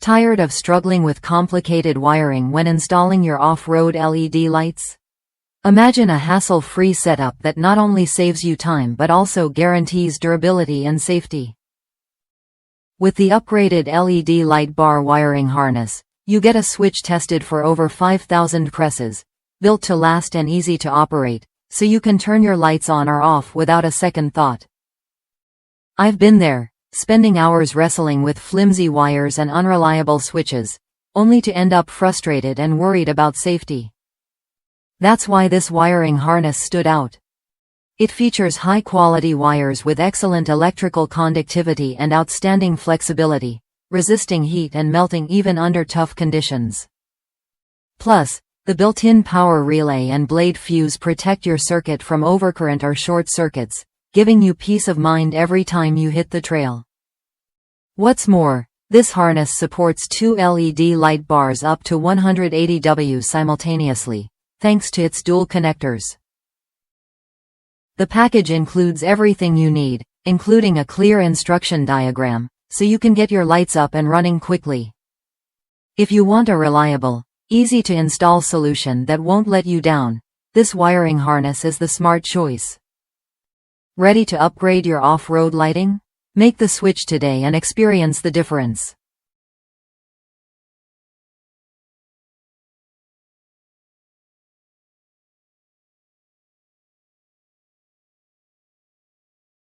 Tired of struggling with complicated wiring when installing your off-road LED lights? Imagine a hassle-free setup that not only saves you time but also guarantees durability and safety. With the upgraded LED light bar wiring harness, you get a switch tested for over 5,000 presses, built to last and easy to operate, so you can turn your lights on or off without a second thought. I've been there, spending hours wrestling with flimsy wires and unreliable switches, only to end up frustrated and worried about safety. That's why this wiring harness stood out. It features high-quality wires with excellent electrical conductivity and outstanding flexibility, resisting heat and melting even under tough conditions. Plus, the built-in power relay and blade fuse protect your circuit from overcurrent or short circuits, giving you peace of mind every time you hit the trail. What's more, this harness supports 2 LED light bars up to 180 W simultaneously, thanks to its dual connectors. The package includes everything you need, including a clear instruction diagram, so you can get your lights up and running quickly. If you want a reliable, easy-to-install solution that won't let you down, this wiring harness is the smart choice. Ready to upgrade your off-road lighting? Make the switch today and experience the difference.